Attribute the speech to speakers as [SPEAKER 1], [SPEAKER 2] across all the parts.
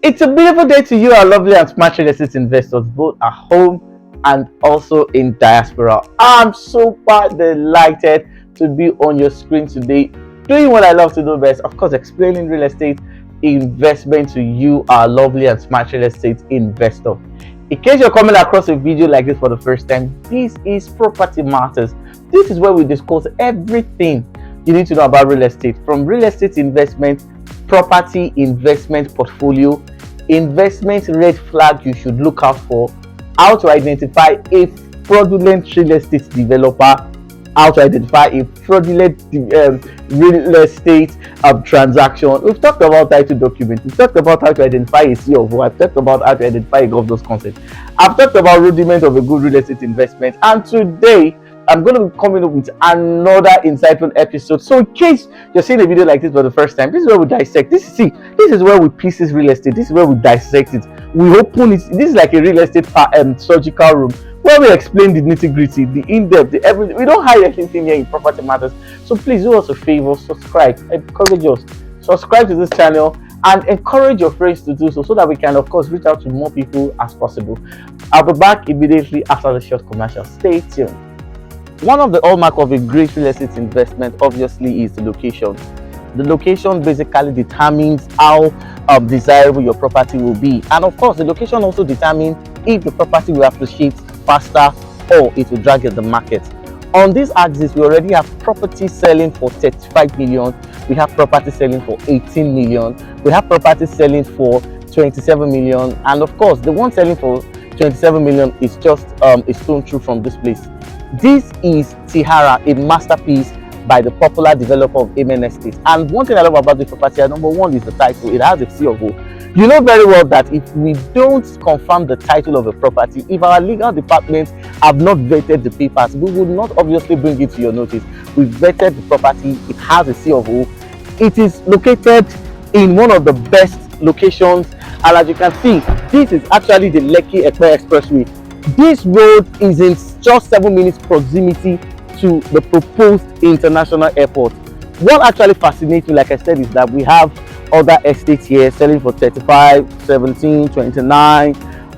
[SPEAKER 1] It's a beautiful day to you, our lovely and smart real estate investors, both at home and also in diaspora. I'm super delighted to be on your screen today, doing what I love to do best, of course, explaining real estate investment to you, our lovely and smart real estate investor. In case you're coming across a video like this for the first time, this is Property Matters. This is where we discuss everything you need to know about real estate, from real estate investment, property investment portfolio, investment red flag you should look out for, how to identify a fraudulent real estate developer, how to identify a fraudulent real estate transaction. We've talked about title documents. We've talked about how to identify a C of O. I've talked about how to identify a governance concept. I've talked about rudiment of a good real estate investment. And today, I'm going to be coming up with another insightful episode. So in case you're seeing a video like this for the first time, this is where we dissect. This is where we pieces real estate. This is where we dissect it. We open it. This is like a real estate surgical room where we explain the nitty-gritty, the in-depth, the everything. We don't hide anything here in Property Matters. So please do us a favor, subscribe, encourage us. Subscribe to this channel and encourage your friends to do so that we can, of course, reach out to more people as possible. I'll be back immediately after the short commercial. Stay tuned. One of the hallmark of a great real estate investment obviously is the location. The location basically determines how desirable your property will be, and of course the location also determines if the property will appreciate faster or it will drag at the market. On this axis, we already have property selling for 35 million, we have property selling for 18 million, we have property selling for 27 million, and of course the one selling for 27 million is just a stone throw from this place. This is Tihara, a masterpiece by the popular developer of Amen Estate. And one thing I love about this property, number one, is the title. It has a C of O. You know very well that if we don't confirm the title of a property, if our legal departments have not vetted the papers, we will not obviously bring it to your notice. We vetted the property. It has a C of O. It is located in one of the best locations, and as you can see, this is actually the Lekki Expressway. This road is in just 7 minutes proximity to the proposed international airport. What actually fascinates me, like I said, is that we have other estates here selling for 35, 17, 29,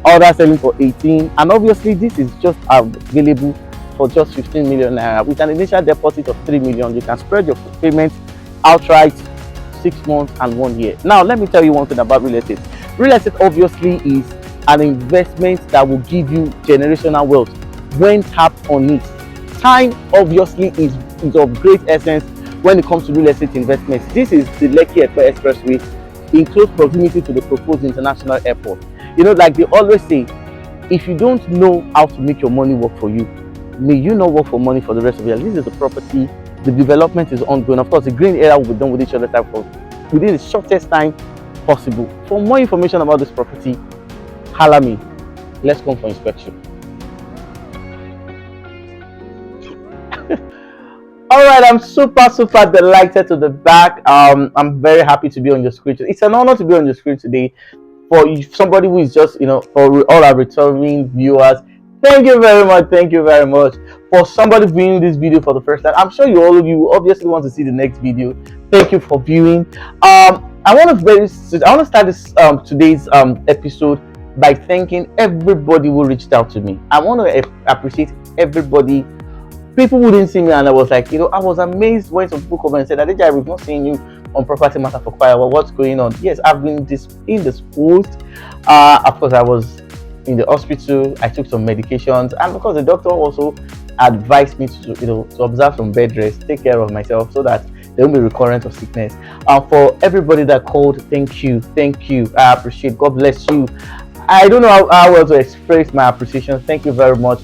[SPEAKER 1] others selling for 18, and obviously this is just available for just 15 million naira with an initial deposit of 3 million. You can spread your payments outright 6 months and 1 year. Now let me tell you one thing about real estate. Real estate obviously is an investment that will give you generational wealth when tapped on it. Time obviously is of great essence when it comes to real estate investments. This is the Lekki Expressway in close proximity to the proposed international airport. You know, like they always say, if you don't know how to make your money work for you, may you not work for money for the rest of your life. This is the property. The development is ongoing. Of course, the green area will be done with each other within the shortest time possible. For more information about this property, holla me. Let's come for inspection. All right, I'm super delighted to be back. I'm very happy to be on your screen. It's an honor to be on your screen today. For somebody who is just, for all our returning viewers, thank you very much. For somebody viewing this video for the first time, I'm sure all of you obviously want to see the next video. Thank you for viewing. I want to start this today's episode by thanking everybody who reached out to me. I want to appreciate everybody. People who didn't see me, and I was like, I was amazed when some people come and said, Adejai, we've not seen you on Property Matter for quite a while. What's going on? Yes, I've been indisposed. Of course, I was in the hospital. I took some medications, and of course, the doctor also advised me to observe some bed rest, take care of myself, so that there won't be recurrence of sickness. For everybody that called, thank you. I appreciate. God bless you. I don't know how well to express my appreciation. Thank you very much.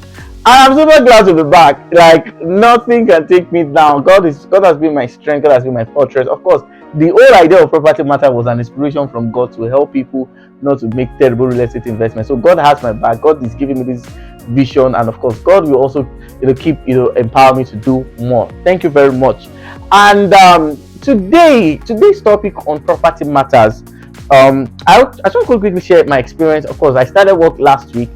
[SPEAKER 1] I'm super glad to be back. Like, nothing can take me down. God has been my strength. God has been my fortress. Of course, the whole idea of Property Matter was an inspiration from God to help people not to make terrible real estate investments. So God has my back. God is giving me this vision, and of course, God will also keep empower me to do more. Thank you very much. And today's topic on Property Matters. I just want to quickly share my experience. Of course, I started work last week,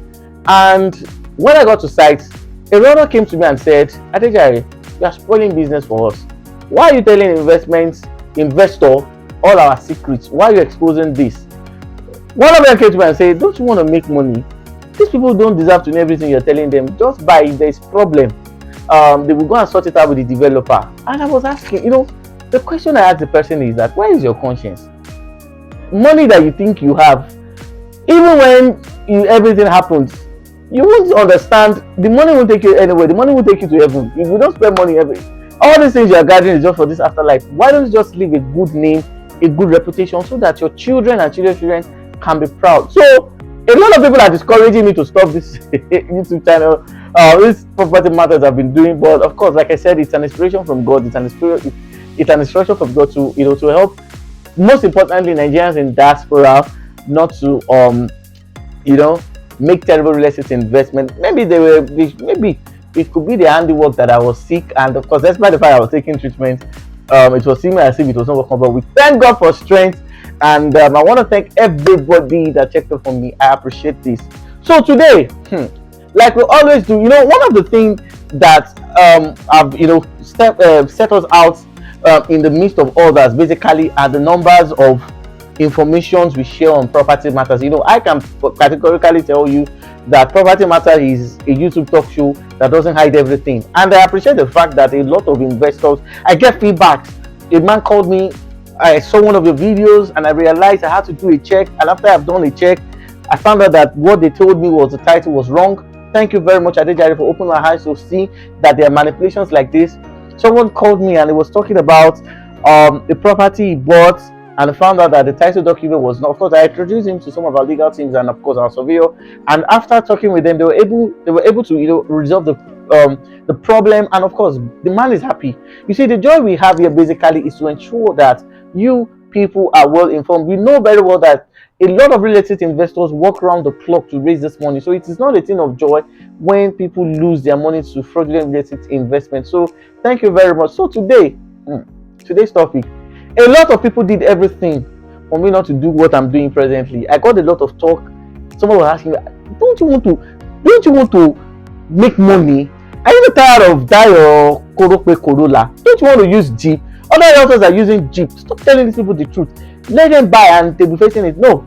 [SPEAKER 1] and when I got to site, a runner came to me and said, Adejai, you are spoiling business for us. Why are you telling investor all our secrets? Why are you exposing this? One of them came to me and said, don't you want to make money? These people don't deserve to know everything you're telling them. Just buy. If there's problem, they will go and sort it out with the developer. And I was asking, the question I asked the person is that, where is your conscience? Money that you think you have, even when everything happens, you won't understand. The money won't take you anywhere. The money will take you to heaven. If you don't spend money all these things you are gathering is just for this afterlife. Why don't you just leave a good name, a good reputation, so that your children and children's children can be proud? So a lot of people are discouraging me to stop this YouTube channel. These property matters I've been doing, but of course, like I said, it's an inspiration from God. It's an inspiration from God to to help, most importantly, Nigerians in diaspora not to make terrible real estate investment. Maybe it could be the handiwork that I was sick, and of course, despite the fact I was taking treatment, it was seeming as if it was not working. But we thank God for strength, and I want to thank everybody that checked up on me. I appreciate this. So today, like we always do, one of the things that have set us out in the midst of others, basically, are the numbers of informations we share on property matters. I can categorically tell you that Property Matter is a YouTube talk show that doesn't hide everything, and I appreciate the fact that a lot of investors, I get feedbacks. A man called me, I saw one of your videos and I realized I had to do a check, and after I've done a check, I found out that what they told me was the title was wrong. Thank you very much, Adejare, for opening my eyes to see that there are manipulations like this. Someone called me and he was talking about the property he bought, and found out that the title document was not. Of course, I introduced him to some of our legal teams and of course our surveyor. And after talking with them, they were able to resolve the problem. And of course, the man is happy. You see, the joy we have here basically is to ensure that you people are well informed. We know very well that a lot of real estate investors work around the clock to raise this money. So it is not a thing of joy when people lose their money to fraudulent real estate investment. So thank you very much. So today's topic. A lot of people did everything for me not to do what I'm doing presently. I got a lot of talk. Someone was asking me, don't you want to make money? Are you not tired of die or Korope Corolla? Don't you want to use Jeep? Other realtors are using Jeep. Stop telling these people the truth. Let them buy and they'll be facing it. No.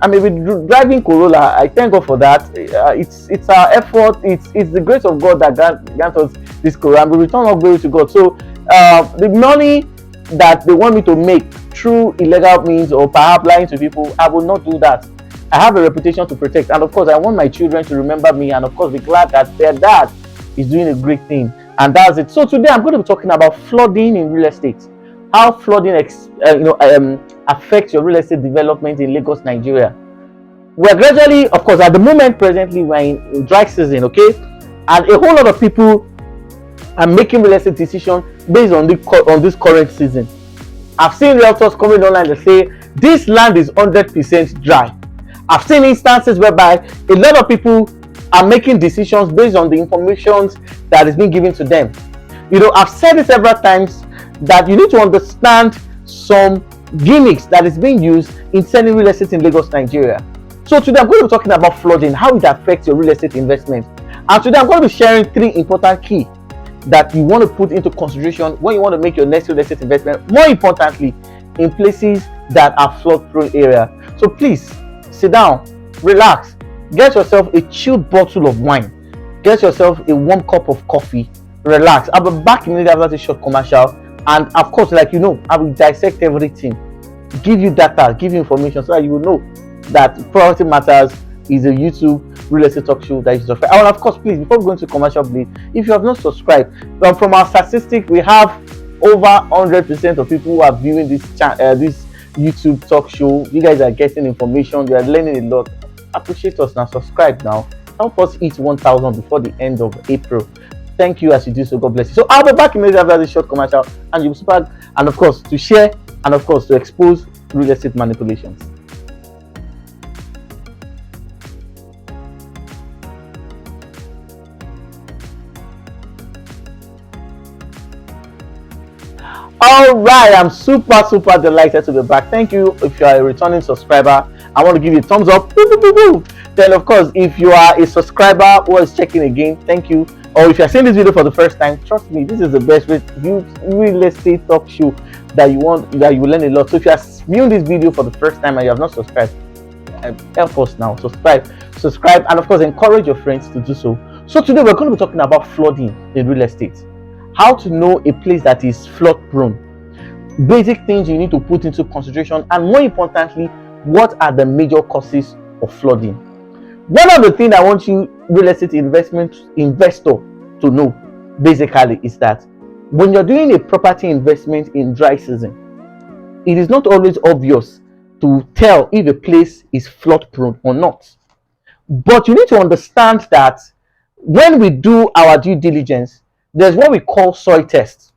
[SPEAKER 1] I mean, with driving Corolla, I thank God for that. It's our effort. It's the grace of God that grants us this Corolla. And we return all glory to God. So the money that they want me to make through illegal means or perhaps lying to people, I will not do that. I have a reputation to protect, and of course I want my children to remember me, and of course be glad that their dad is doing a great thing, and that's it. So today I'm going to be talking about flooding in real estate, how flooding affects your real estate development in Lagos, Nigeria. We're gradually, of course, at the moment presently we're in dry season, okay, and a whole lot of people are making real estate decisions based on this current season. I've seen realtors coming online and say this land is 100% dry. I've seen instances whereby a lot of people are making decisions based on the information that is being given to them. I've said it several times that you need to understand some gimmicks that is being used in selling real estate in Lagos, Nigeria. So today I'm going to be talking about flooding, how it affects your real estate investment. And today I'm going to be sharing 3 important keys that you want to put into consideration when you want to make your next real estate investment, more importantly in places that are flood prone area. So please sit down, relax, get yourself a chilled bottle of wine, get yourself a warm cup of coffee, relax. I'll be back immediately after this short commercial, and of course, like I will dissect everything, give you data, give you information so that you will know that Property Matters is a YouTube real estate talk show that is just. And of course, please, before we go into commercial break, if you have not subscribed, from our statistics, we have over 100% of people who are viewing this YouTube talk show. You guys are getting information, you are learning a lot. Appreciate us now. Subscribe now. Help us hit 1,000 before the end of April. Thank you as you do so. God bless you. So I'll be back immediately after this short commercial, and you'll be back, and of course to share, and of course to expose real estate manipulations. All right, I'm super delighted to be back. Thank you. If you are a returning subscriber, I want to give you a thumbs up. Then of course, if you are a subscriber who is checking again, thank you. Or if you are seeing this video for the first time, trust me, this is the best real estate talk show that you will learn a lot. So if you are viewing this video for the first time and you have not subscribed, help us now. Subscribe, and of course, encourage your friends to do so. So today we're going to be talking about flooding in real estate. How to know a place that is flood prone. Basic things you need to put into consideration, and more importantly, what are the major causes of flooding. One of the things I want you real estate investor to know basically is that when you're doing a property investment in dry season, it is not always obvious to tell if a place is flood prone or not. But you need to understand that when we do our due diligence, there's what we call soil tests.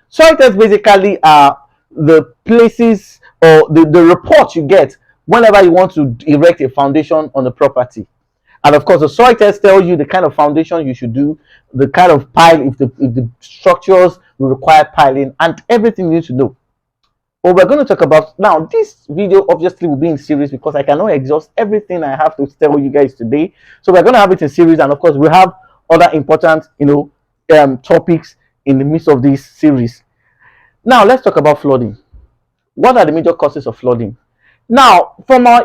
[SPEAKER 1] Soil tests basically are the places or the reports you get whenever you want to erect a foundation on a property. And of course, the soil test tells you the kind of foundation you should do, the kind of pile, if the structures will require piling, and everything you need to know. What we're going to talk about now, this video obviously will be in series because I cannot exhaust everything I have to tell you guys today. So we're going to have it in series, and of course, we have other important, topics in the midst of this series. Now, let's talk about flooding. What are the major causes of flooding? Now, from our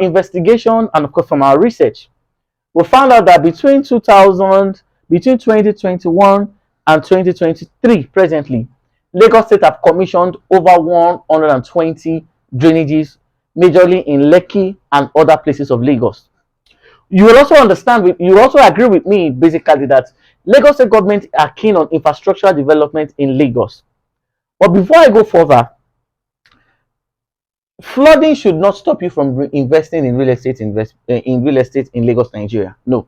[SPEAKER 1] investigation and of course from our research, we found out that between 2021 and 2023, presently, Lagos State have commissioned over 120 drainages, majorly in Lekki and other places of Lagos. You will also agree with me basically that Lagos State government are keen on infrastructural development in Lagos. But before I go further, flooding should not stop you from investing in real estate in Lagos, Nigeria. No.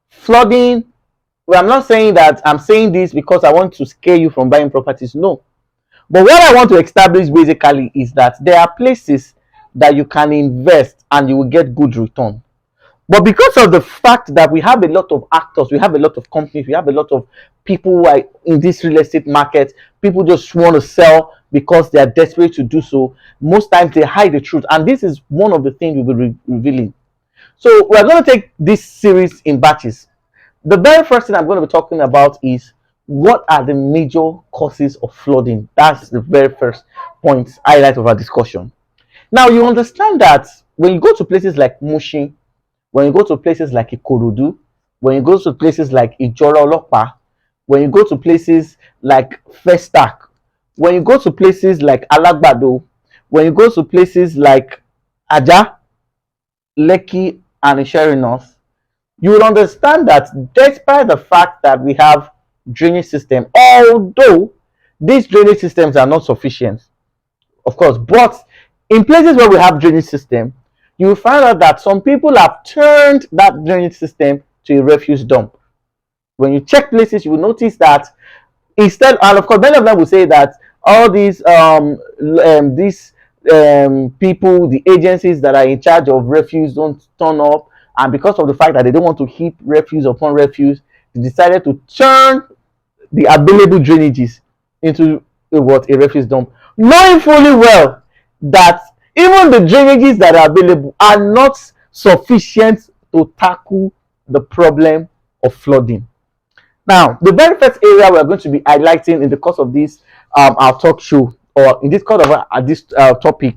[SPEAKER 1] Flooding, well, I'm not saying that I'm saying this because I want to scare you from buying properties. No. But what I want to establish basically is that there are places that you can invest and you will get good return. But because of the fact that we have a lot of actors, we have a lot of companies, we have a lot of people who are in this real estate market, people just want to sell because they are desperate to do so. Most times they hide the truth, and this is one of the things we'll be revealing. So we're going to take this series in batches. The very first thing I'm going to be talking about is what are the major causes of flooding. That's the very first point, highlight of our discussion. Now you understand that when you go to places like Mushin, when you go to places like Ikorodu, when you go to places like Ijora Olopa, when you go to places like Festac, when you go to places like Alagbado, when you go to places like Aja, Lekki, and Isheri North, you will understand that despite the fact that we have drainage system, although these drainage systems are not sufficient, of course, but in places where we have drainage system, you will find out that some people have turned that drainage system to a refuse dump. When you check places, you will notice that instead, and of course, many of them will say that all these people, the agencies that are in charge of refuse don't turn up, and because of the fact that they don't want to heap refuse upon refuse, they decided to turn the available drainages into a refuse dump, knowing fully well that even the drainages that are available are not sufficient to tackle the problem of flooding. Now, the very first area we are going to be highlighting in the course of this our talk show, or in this course of this topic,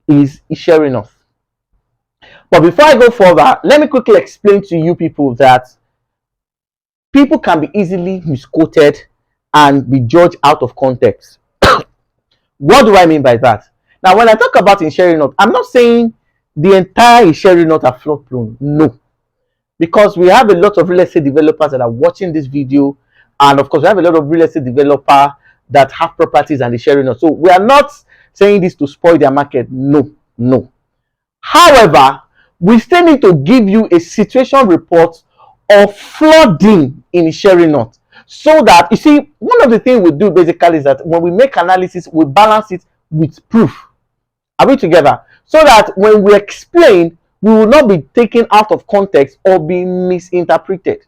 [SPEAKER 1] is Isheri North. But before I go further, let me quickly explain to you people that people can be easily misquoted and be judged out of context. What do I mean by that? Now, when I talk about Isheri North, I'm not saying the entire Isheri North are flood prone. No. Because we have a lot of real estate developers that are watching this video, and of course we have a lot of real estate developers that have properties and Isheri North. So we are not saying this to spoil their market. No. However, we still need to give you a situation report of flooding in Isheri North, so that you see, one of the things we do basically is that when we make analysis, we balance it with proof. Are we together? So that when we explain, we will not be taken out of context or be misinterpreted.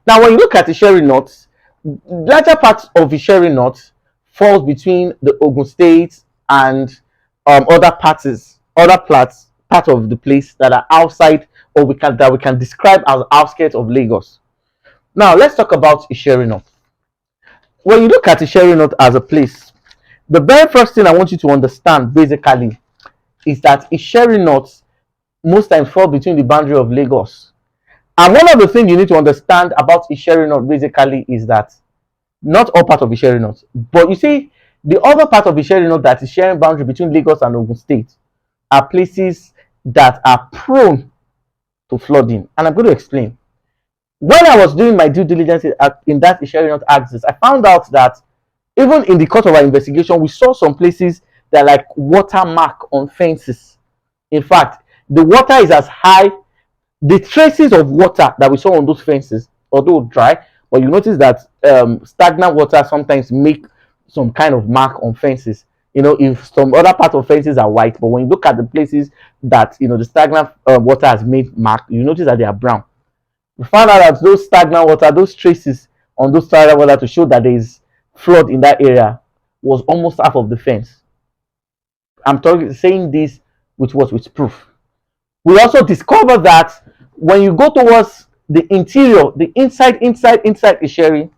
[SPEAKER 1] Now, when you look at Isheri North, larger parts of Isheri North falls between the Ogun State and other parts of the place that are outside, or we can describe as outskirts of Lagos. Now, let's talk about Isheri North. When you look at Isheri North as a place, the very first thing I want you to understand basically is that Isheri North most times fall between the boundary of Lagos. And one of the things you need to understand about Isheri North basically is that not all part of Isheri North, but you see, the other part of Isheri North that is sharing boundary between Lagos and Ogun State are places that are prone to flooding. And I'm going to explain. When I was doing my due diligence in that Isheri North axis, I found out that even in the course of our investigation, we saw some places that are like watermark on fences. In fact, the water is as high, the traces of water that we saw on those fences, although dry, but you notice that stagnant water sometimes make some kind of mark on fences. You know, if some other part of fences are white, but when you look at the places that the stagnant water has made mark, you notice that they are brown. We found out that those stagnant water, those traces on those stagnant water to show that there is flood in that area was almost half of the fence. I'm saying this with proof. We also discovered that when you go towards the interior, the inside Isheri,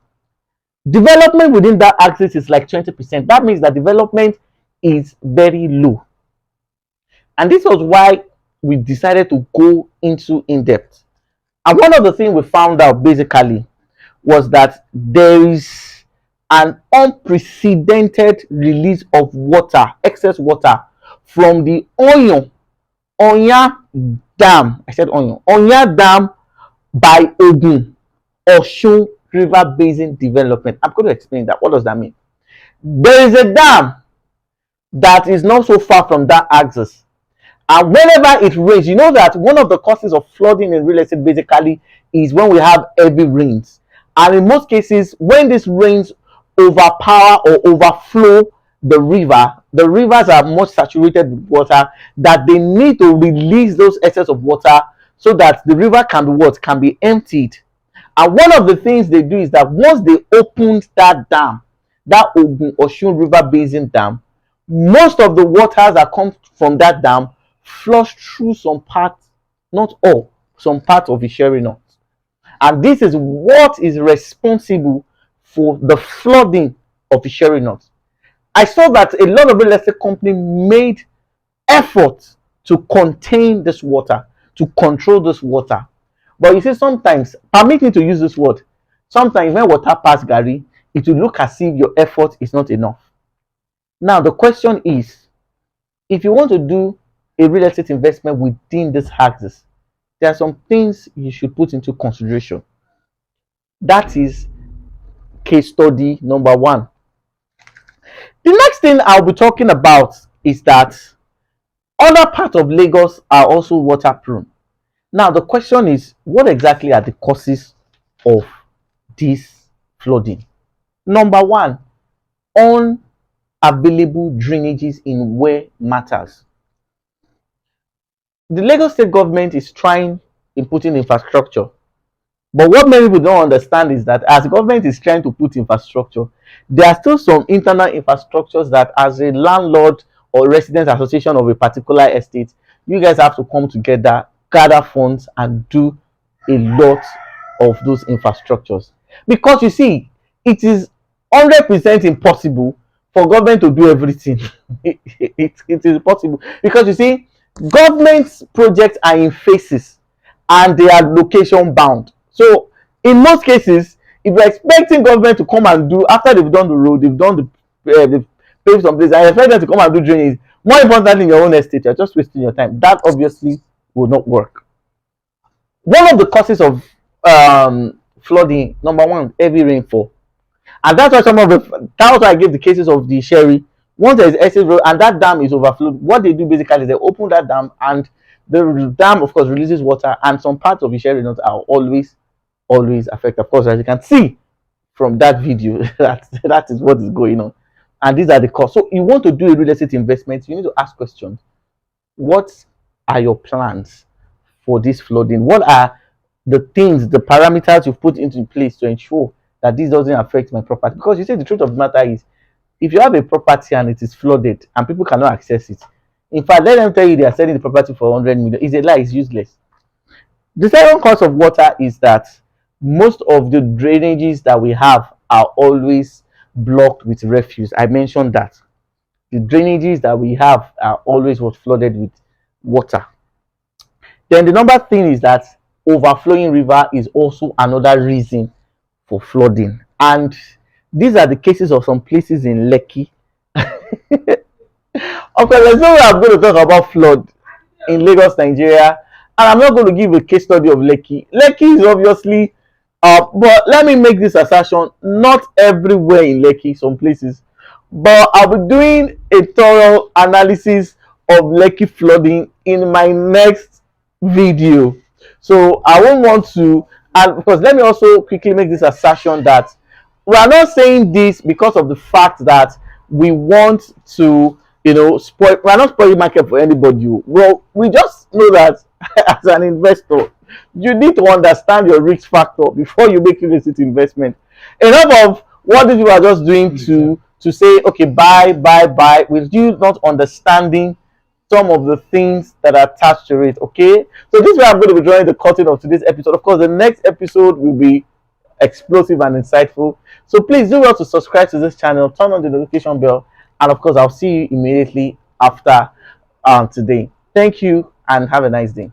[SPEAKER 1] development within that axis is like 20%. That means that development is very low. And this was why we decided to go into in depth. And one of the things we found out basically was that there is an unprecedented release of water, excess water, from the Onya Dam. I said Onya Dam by Oshun River Basin Development. I'm going to explain that. What does that mean? There is a dam that is not so far from that axis. And whenever it rains, you know that one of the causes of flooding in real estate basically is when we have heavy rains. And in most cases, when these rains overpower or overflow the rivers are much saturated with water, that they need to release those excess of water so that the river can be emptied. And one of the things they do is that once they opened that dam, that Oshun River Basin Dam, most of the waters that come from that dam flush through some parts, not all, some parts of Isheri North. And this is what is responsible for the flooding of Isheri North. I saw that a lot of real estate companies made efforts to contain this water, to control this water. But you see, sometimes, permit me to use this word, sometimes when water pass Gary, it will look as if your effort is not enough. Now, the question is, if you want to do a real estate investment within this axis, there are some things you should put into consideration. That is case study number one. The next thing I'll be talking about is that other parts of Lagos are also water prone. Now, the question is, what exactly are the causes of this flooding? Number one, unavailable drainages in where matters. The Lagos state government is trying in putting infrastructure. But what many people don't understand is that as government is trying to put infrastructure, there are still some internal infrastructures that as a landlord or resident association of a particular estate, you guys have to come together, gather funds and do a lot of those infrastructures. Because you see, it is 100% impossible for government to do everything. it is possible because you see, government projects are in phases and they are location bound. So in most cases, if you're expecting government to come and do, after they've done the road, they've done they've paved some place, and you expect them to come and do drainage, more importantly in your own estate, you're just wasting your time. That obviously will not work. One of the causes of flooding, number one, heavy rainfall. And that's why that's why I gave the cases of the Sherry. Once there is excess road and that dam is overflowed, what they do basically is they open that dam, and the dam of course releases water, and some parts of the Sherry North are always affected. Of course, as you can see from that video, that is what is going on. And these are the costs. So you want to do a real estate investment, you need to ask questions. What are your plans for this flooding? What are the things, the parameters you've put into place to ensure that this doesn't affect my property? Because you see, the truth of the matter is, if you have a property and it is flooded and people cannot access it, in fact, let them tell you they are selling the property for 100 million. It's a lie, it's useless. The second cause of water is that most of the drainages that we have are always blocked with refuse. I mentioned that. The drainages that we have are always what flooded with water. Then the number thing is that overflowing river is also another reason for flooding. And these are the cases of some places in Lekki. Okay, there's no way I'm going to talk about flood in Lagos, Nigeria, and I'm not going to give a case study of Lekki. Lekki is obviously, but let me make this assertion: not everywhere in Lekki, some places, but I'll be doing a thorough analysis of Lekki flooding in my next video. So I won't want to, and because let me also quickly make this assertion that we are not saying this because of the fact that we want to, spoil. We are not spoiling market for anybody. Well, we just know that as an investor, you need to understand your risk factor before you make real estate investment. Enough of what these people are just doing to say, okay, buy, with you not understanding some of the things that are attached to it. Okay, so this is where I'm going to be drawing the curtain of today's episode. Of course, the next episode will be explosive and insightful. So please do well to subscribe to this channel, turn on the notification bell, and of course, I'll see you immediately after today. Thank you and have a nice day.